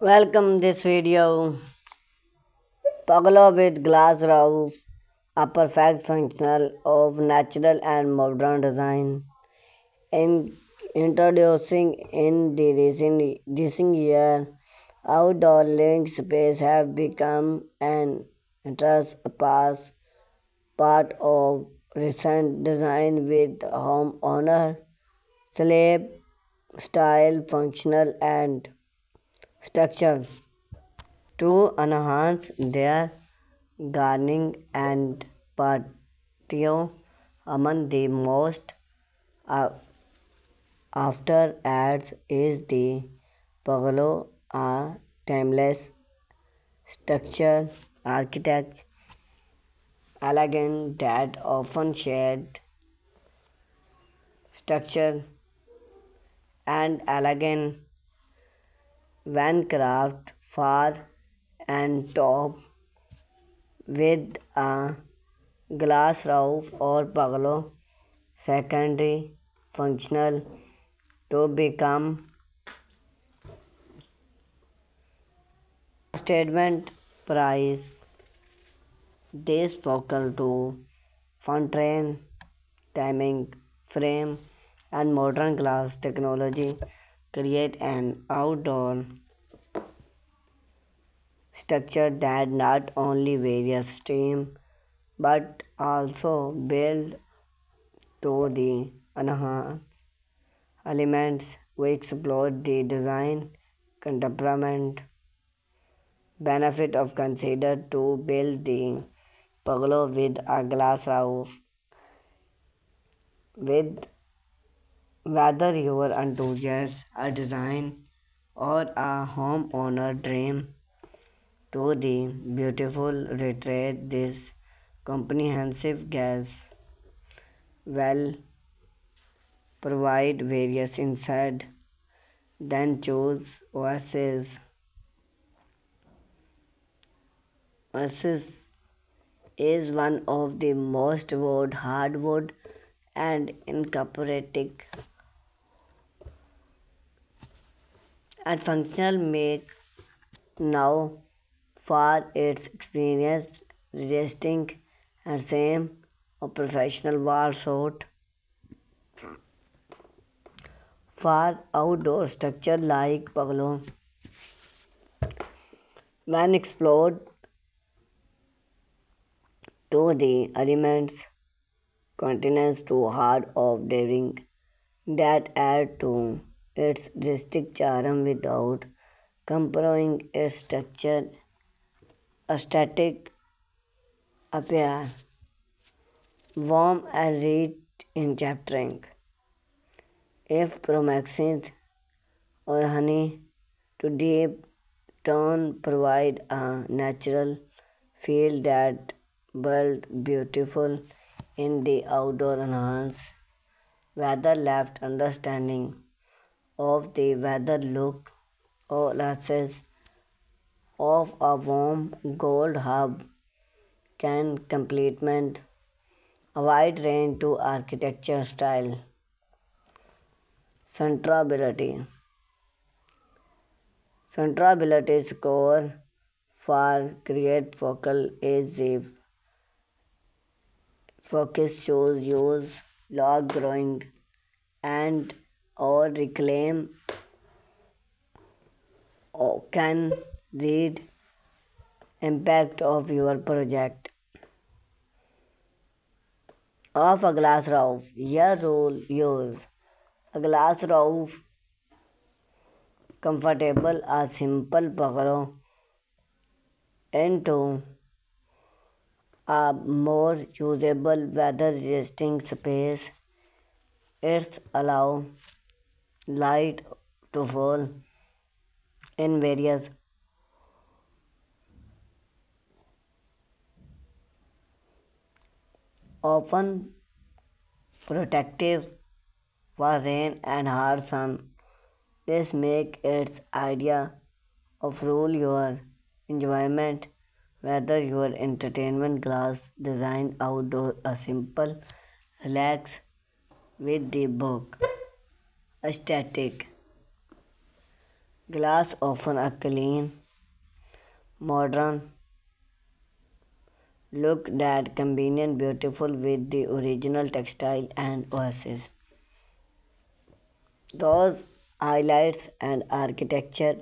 Welcome this video. Pergola with glass roof, a perfect functional of natural and modern design. In introducing in the recent year, outdoor living space have become an interest past part of recent design with homeowner, slab, style, functional and structure. To enhance their gardening and patio. Among the most uh, after ads is the pergola, a timeless structure architect, elegant that often shared structure and elegant when craft far and top with a glass roof or bungalow secondary functional to become statement price this focal to fountain timing frame and modern glass technology create an outdoor structure that not only various steam but also build to the enhance elements. We explore the design contemporary benefit of consider to build the pergola with a glass roof with whether you are enthusiast a design or a homeowner dream to the beautiful retreat this comprehensive gas well provide various insight then choose oasis is one of the most wood hardwood and incorporating and functional make now for its experience resisting and same of professional wall shot for outdoor structure like bungalow when explored to the elements continents to hard of daring that add to its distinct charm without compromising its structure aesthetic appear warm and rich in chaptering if promaxid or honey to deep tone provide a natural feel that build beautiful in the outdoor enhance weather left understanding of the weather look or access of a warm gold hub can complement a wide range to architecture style. Centrability. Centrability score for create focal is the focus shows use log growing and or reclaim or can read impact of your project of a glass roof. Here rule use a glass roof comfortable a simple bungalow into a more usable weather resisting space. It's allow light to fall in various often protective for rain and hard sun. This make its idea of rule your enjoyment whether your entertainment glass design outdoor a simple relax with the book aesthetic Glass often a clean, modern look that combines beautiful with the original textile and oasis. Those highlights and architecture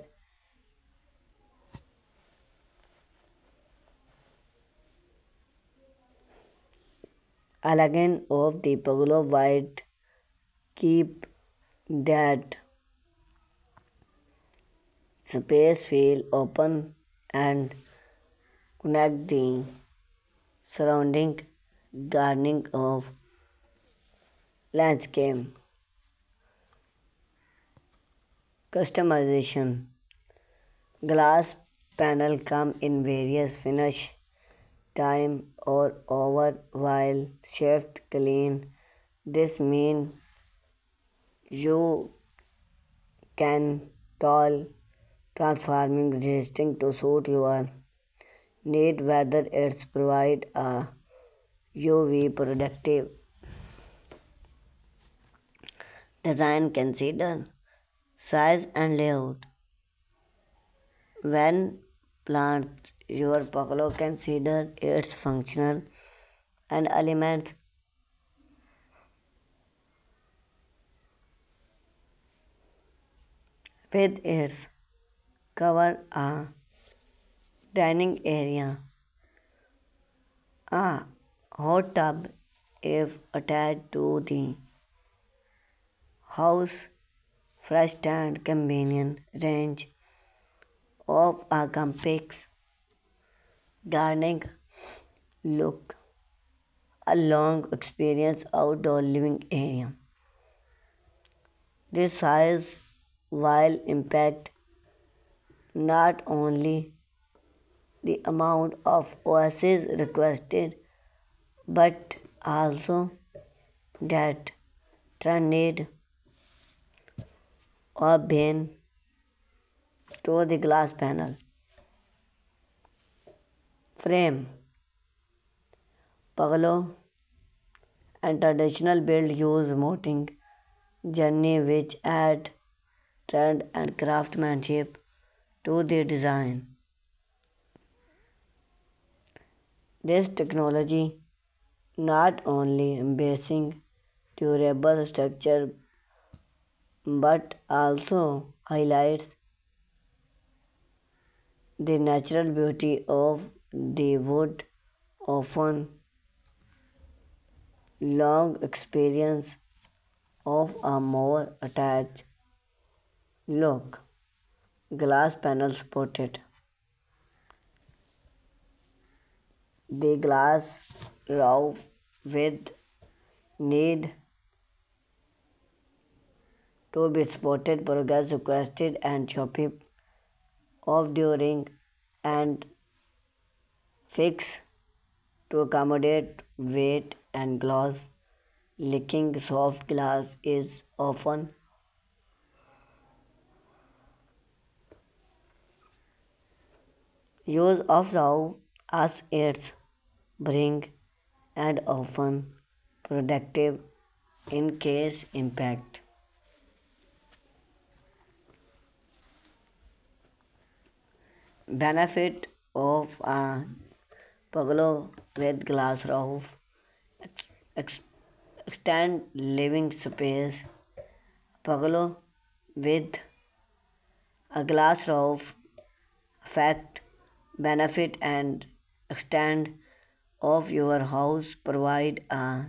elegance of the pergola white keep that space feel open and connect the surrounding gardening of landscape customization. Glass panel come in various finish, time or over while shift clean. This mean you can tall transforming resisting to suit your need whether it's provide a UV productive design consider size and layout. When plants your pergola consider its functional and elements with its cover a dining area, a hot tub if attached to the house, fresh stand convenient range of a complex gardening look, a long experience outdoor living area. This size while impact not only the amount of oasis requested but also that trended or been to the glass panel frame Pagalo and traditional build use mounting journey which add trend and craftsmanship to the design. This technology not only embracing durable structure but also highlights the natural beauty of the wood, often long experience of a more attached look. Glass panel spotted. The glass roof with need to be spotted progress requested and choppy off during and fixed to accommodate weight and gloss. Licking soft glass is often used of roof as its bring and often protective in case impact. Benefit of a bungalow with glass roof ex- extend living space. Bungalow with a glass roof affect benefit and extend of your house provide a